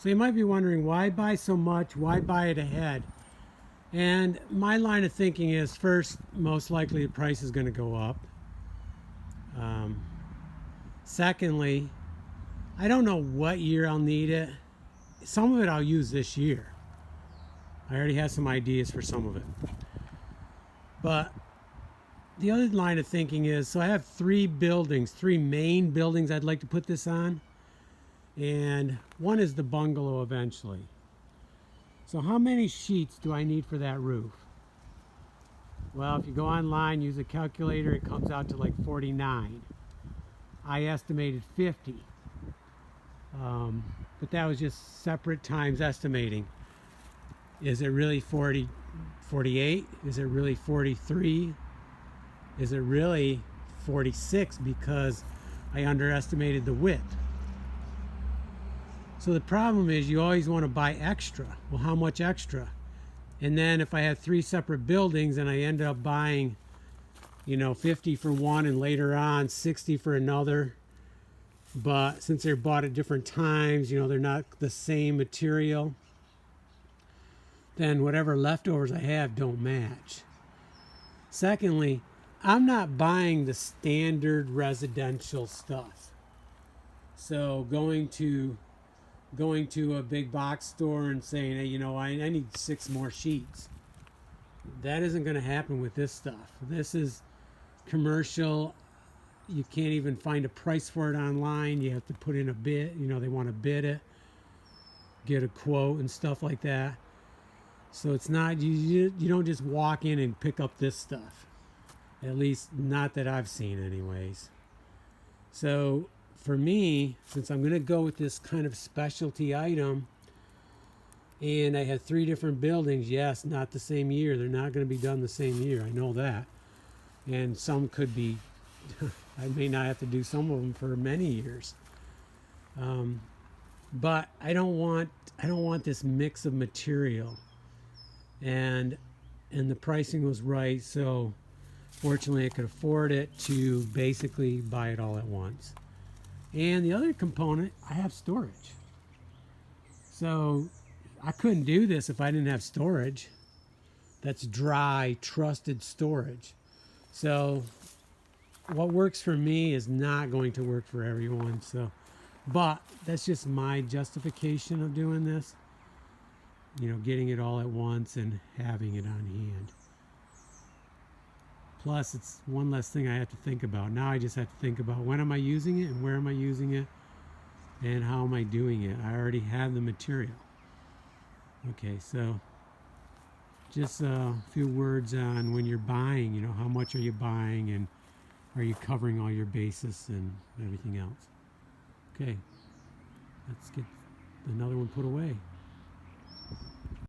So you might be wondering, why buy so much? Why buy it ahead? And my line of thinking is, first, most likely the price is going to go up. Um, Secondly, I don't know what year I'll need it. Some of it I'll use this year. I already have some ideas for some of it. But the other line of thinking is, so I have three main buildings I'd like to put this on. And one is the bungalow eventually. So how many sheets do I need for that roof? Well, if you go online, use a calculator, it comes out to like 49. I estimated 50. But that was just separate times estimating. Is it really 40, 48? Is it really 43? Is it really 46 because I underestimated the width? So the problem is, you always want to buy extra. Well, how much extra? And then if I have three separate buildings and I end up buying, 50 for one and later on 60 for another, but since they're bought at different times, they're not the same material, then whatever leftovers I have don't match. Secondly, I'm not buying the standard residential stuff. So going to a big box store and saying, hey, I need 6 more sheets. That isn't going to happen with this stuff. This is commercial. You can't even find a price for it online. You have to put in a bid. They want to bid it, get a quote and stuff like that. So it's not, you don't just walk in and pick up this stuff. At least not that I've seen anyways. So for me, since I'm going to go with this kind of specialty item, and I had 3 different buildings, yes, not the same year. They're not going to be done the same year. I know that. And some could be, I may not have to do some of them for many years. But I don't want this mix of material. And the pricing was right, so fortunately I could afford it to basically buy it all at once. And the other component, I have storage. So I couldn't do this if I didn't have storage. That's dry, trusted storage. So what works for me is not going to work for everyone. But that's just my justification of doing this. Getting it all at once and having it on hand. Plus, it's one less thing I have to think about. Now I just have to think about, when am I using it and where am I using it and how am I doing it. I already have the material. Okay, so just a few words on when you're buying, how much are you buying and are you covering all your bases and everything else. Okay, let's get another one put away.